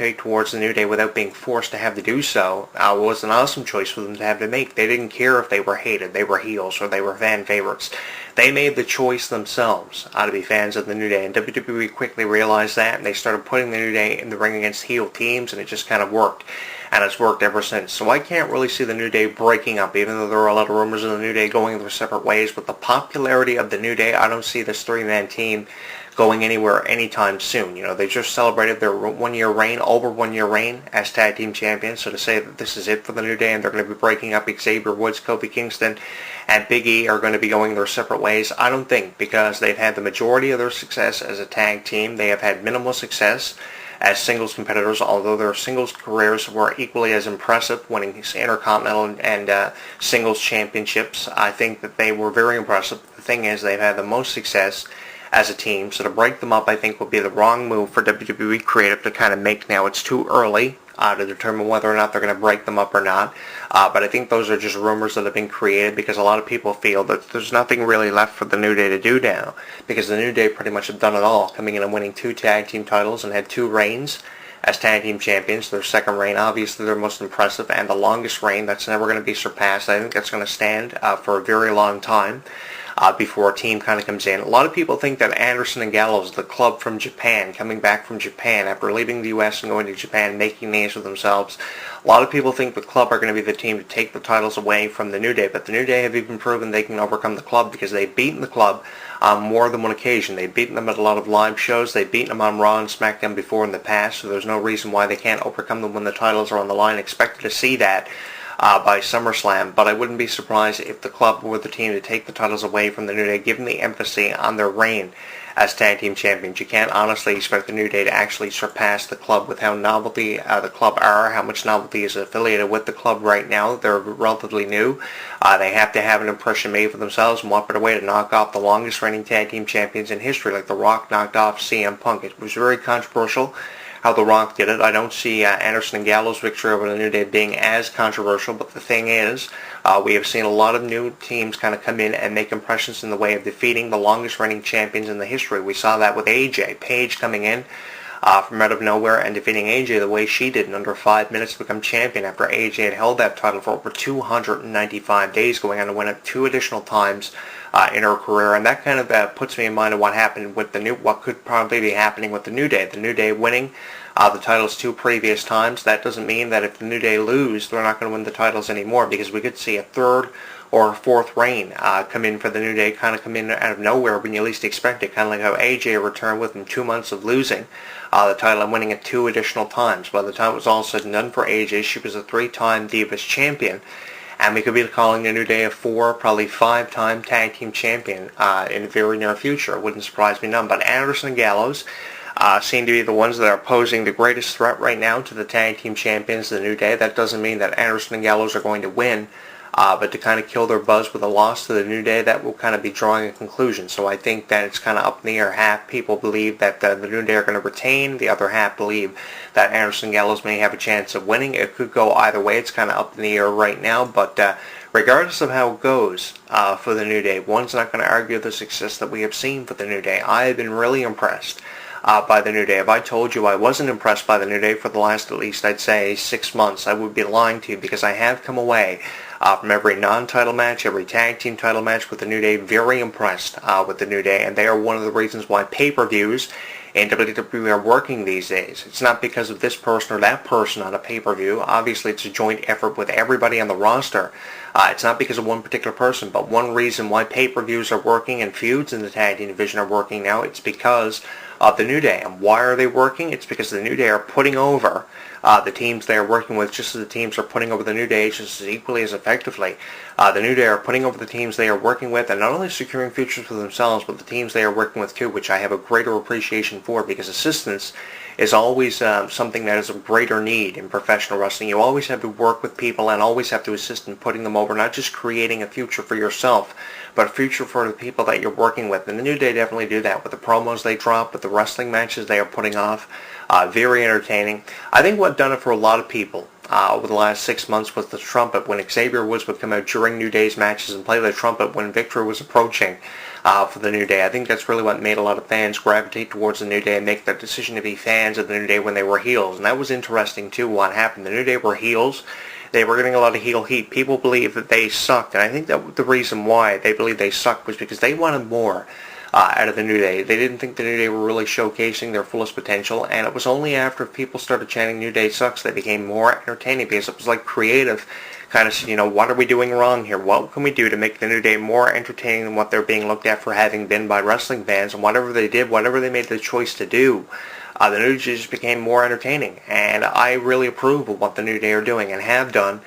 take towards the New Day without being forced to have to do so was an awesome choice for them to have to make. They didn't care if they were hated, they were heels, or they were fan favorites. They made the choice themselves to be fans of the New Day, and WWE quickly realized that, and they started putting the New Day in the ring against heel teams, and it just kind of worked. And it's worked ever since. So I can't really see the New Day breaking up, even though there are a lot of rumors of the New Day going their separate ways. With the popularity of the New Day, I don't see this three-man team going anywhere anytime soon. They just celebrated their over 1 year reign as tag team champions. So to say that this is it for the New Day and they're going to be breaking up, Xavier Woods, Kofi Kingston, and Big E are going to be going their separate ways, I don't think, because they've had the majority of their success as a tag team. They have had minimal success as singles competitors, although their singles careers were equally as impressive, winning Intercontinental and singles championships. I think that they were very impressive. The thing is, they've had the most success as a team, so to break them up I think would be the wrong move for WWE Creative to kind of make now. It's too early to determine whether or not they're going to break them up or not, but I think those are just rumors that have been created because a lot of people feel that there's nothing really left for the New Day to do now, because the New Day pretty much have done it all, coming in and winning 2 tag team titles and had 2 reigns as tag team champions. Their second reign, obviously their most impressive, and the longest reign that's never going to be surpassed. I think that's going to stand for a very long time. Before a team kind of comes in. A lot of people think that Anderson and Gallows, the club from Japan, coming back from Japan after leaving the U.S. and going to Japan, making names for themselves, a lot of people think the club are going to be the team to take the titles away from the New Day, but the New Day have even proven they can overcome the club because they've beaten the club on more than one occasion. They've beaten them at a lot of live shows. They've beaten them on Raw and SmackDown before in the past, so there's no reason why they can't overcome them when the titles are on the line. Expected to see that by SummerSlam, but I wouldn't be surprised if the club were the team to take the titles away from the New Day, given the emphasis on their reign as tag team champions. You can't honestly expect the New Day to actually surpass the club with how novelty the club are, how much novelty is affiliated with the club right now. They're relatively new. They have to have an impression made for themselves, and what better way to knock off the longest reigning tag team champions in history, like The Rock knocked off CM Punk. It was very controversial how The Rock did it. I don't see Anderson and Gallows' victory over the New Day being as controversial, but the thing is, we have seen a lot of new teams kind of come in and make impressions in the way of defeating the longest reigning champions in the history. We saw that with AJ. Paige coming in from out of nowhere and defeating AJ the way she did in under 5 minutes to become champion after AJ had held that title for over 295 days, going on to win it 2 additional times in her career. And that kind of puts me in mind of what happened with what could probably be happening with the New Day. The New Day winning the titles 2 previous times. That doesn't mean that if the New Day lose, they're not going to win the titles anymore, because we could see a 3rd or a 4th reign come in for the New Day, kind of come in out of nowhere when you least expect it, kind of like how AJ returned within 2 months of losing the title and winning it 2 additional times. By the time it was all said and done for AJ, she was a 3-time Divas champion, and we could be calling the New Day a 4, probably 5-time tag team champion in the very near future. It wouldn't surprise me none. But Anderson and Gallows seem to be the ones that are posing the greatest threat right now to the tag team champions of the New Day. That doesn't mean that Anderson and Gallows are going to win, but to kind of kill their buzz with a loss to the New Day, that will kind of be drawing a conclusion. So I think that it's kind of up in the air. Half people believe that the New Day are going to retain, the other half believe that Anderson and Gallows may have a chance of winning. It could go either way. It's kind of up in the air right now, but regardless of how it goes for the New Day, one's not going to argue the success that we have seen for the New Day. I have been really impressed by the New Day. If I told you I wasn't impressed by the New Day for the last, at least, I'd say 6 months, I would be lying to you, because I have come away from every non-title match, every tag team title match with the New Day, very impressed with the New Day, and they are one of the reasons why pay-per-views in WWE are working these days. It's not because of this person or that person on a pay-per-view. Obviously, it's a joint effort with everybody on the roster. It's not because of one particular person, but one reason why pay-per-views are working and feuds in the tag team division are working now, it's because of the New Day. And why are they working? It's because the New Day are putting over the teams they are working with, just as the teams are putting over the New Day just as equally as effectively. The New Day are putting over the teams they are working with, and not only securing futures for themselves, but the teams they are working with too, which I have a greater appreciation for, because assistance is always something that is of greater need in professional wrestling. You always have to work with people and always have to assist in putting them over, not just creating a future for yourself, but a future for the people that you're working with. And the New Day definitely do that with the promos they drop, with the wrestling matches they are putting off. Very entertaining. I think what done it for a lot of people over the last 6 months was the trumpet. When Xavier Woods would come out during New Day's matches and play the trumpet when victory was approaching for the New Day. I think that's really what made a lot of fans gravitate towards the New Day and make the decision to be fans of the New Day when they were heels. And that was interesting too, what happened. The New Day were heels. They were getting a lot of heel heat. People believed that they sucked, and I think that the reason why they believed they sucked was because they wanted more out of the New Day. They didn't think the New Day were really showcasing their fullest potential, and it was only after people started chanting New Day sucks they became more entertaining, because it was like creative kind of, what are we doing wrong here? What can we do to make the New Day more entertaining than what they're being looked at for having been by wrestling fans? And whatever they did, whatever they made the choice to do, the New Day just became more entertaining. And I really approve of what the New Day are doing and have done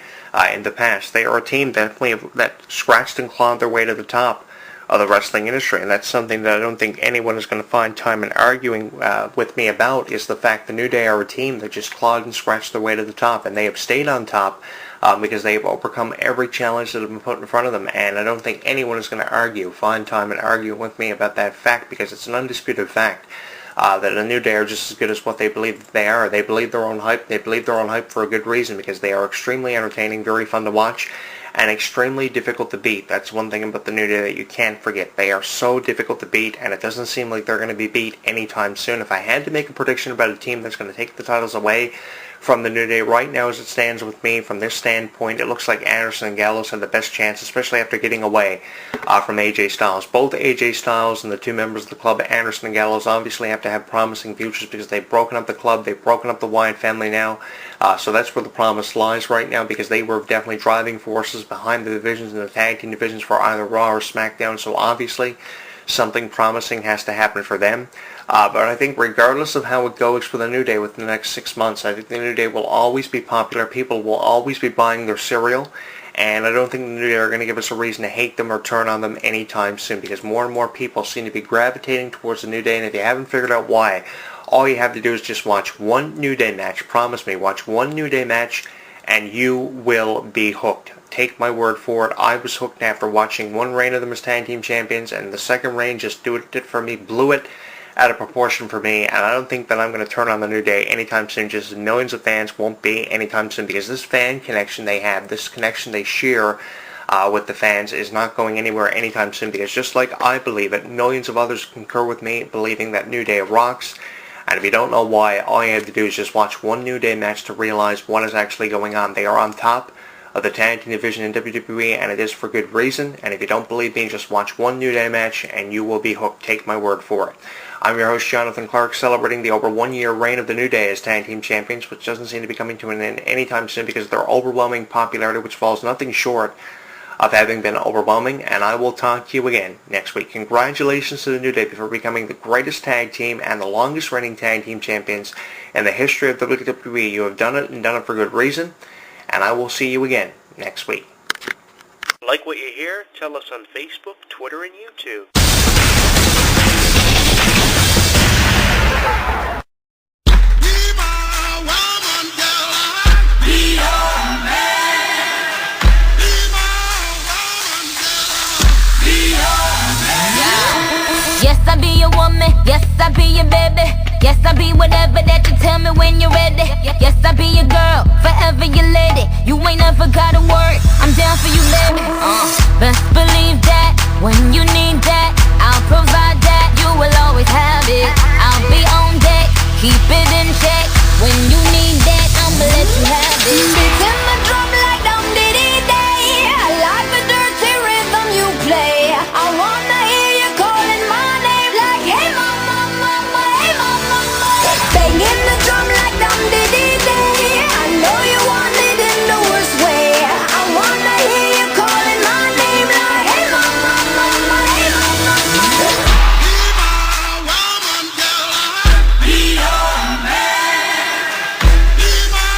in the past. They are a team definitely that scratched and clawed their way to the top of the wrestling industry, and that's something that I don't think anyone is going to find time in arguing with me about, is the fact the New Day are a team that just clawed and scratched their way to the top, and they have stayed on top because they have overcome every challenge that has been put in front of them, and I don't think anyone is going to find time and argue with me about that fact, because it's an undisputed fact that the New Day are just as good as what they believe that they are. They believe their own hype. They believe their own hype for a good reason, because they are extremely entertaining, very fun to watch, and extremely difficult to beat. That's one thing about the New Day that you can't forget. They are so difficult to beat, and it doesn't seem like they're going to be beat anytime soon. If I had to make a prediction about a team that's going to take the titles away from the New Day right now as it stands with me, from this standpoint, it looks like Anderson and Gallows have the best chance, especially after getting away from AJ Styles. Both AJ Styles and the two members of the club, Anderson and Gallows, obviously have to have promising futures because they've broken up the club, they've broken up the Wyatt family now, so that's where the promise lies right now, because they were definitely driving forces behind the divisions and the tag team divisions for either Raw or SmackDown, so obviously something promising has to happen for them. But I think regardless of how it goes for the New Day within the next 6 months, I think the New Day will always be popular. People will always be buying their cereal. And I don't think the New Day are going to give us a reason to hate them or turn on them anytime soon, because more and more people seem to be gravitating towards the New Day. And if you haven't figured out why, all you have to do is just watch one New Day match. Promise me, watch one New Day match and you will be hooked. Take my word for it. I was hooked after watching one reign of them as tag team champions, and the second reign just did it for me, blew it out of proportion for me, and I don't think that I'm going to turn on the New Day anytime soon, just as millions of fans won't be anytime soon, because this fan connection they have, this connection they share with the fans is not going anywhere anytime soon, because just like I believe it, millions of others concur with me, believing that New Day rocks. And if you don't know why, all you have to do is just watch one New Day match to realize what is actually going on. They are on top of the tag team division in WWE, and it is for good reason. And if you don't believe me, just watch one New Day match and you will be hooked. Take my word for it. I'm your host, Jonathan Clarke, celebrating the over 1 year reign of the New Day as tag team champions, which doesn't seem to be coming to an end anytime soon because of their overwhelming popularity, which falls nothing short of having been overwhelming. And I will talk to you again next week. Congratulations to the New Day for becoming the greatest tag team and the longest reigning tag team champions in the history of WWE. You have done it, and done it for good reason. And I will see you again next week. Like what you hear? Tell us on Facebook, Twitter, and YouTube. Yes, I be your woman. Yes, I be your baby. Yes, I be whatever that you tell me when you're ready. Yes, I be your girl, forever your lady. You ain't never gotta worry, I'm down for you, baby. Best believe that when you need that, I'll provide that. You will always have it. I'll be on deck, keep it in check. When you need that, I'ma let you have it. Beating my drum like dum diddy day. I like the dirty rhythm you play. I wanna hear you calling my name like, hey mama, mama, hey mama, mama. Banging the drum like dum diddy day. I know you want it in the worst way. I wanna hear you calling my name like, hey mama, mama, hey mama, mama. Be my woman, girl, I'll be your man. Be my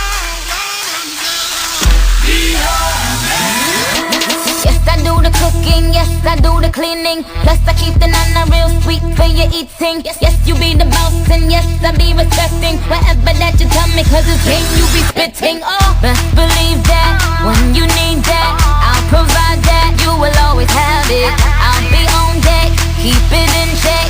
woman, girl, I'll be your man. Yes, I do the cooking, yes, I do the cleaning. Plus I keep the nana real sweet for your eating. Yes, you be the boss and yes, I be respecting whatever that you tell me, cause it's game you be spitting. Oh, best believe that when you need that, I'll provide that. You will always have it. I'll be on deck, keep it in check.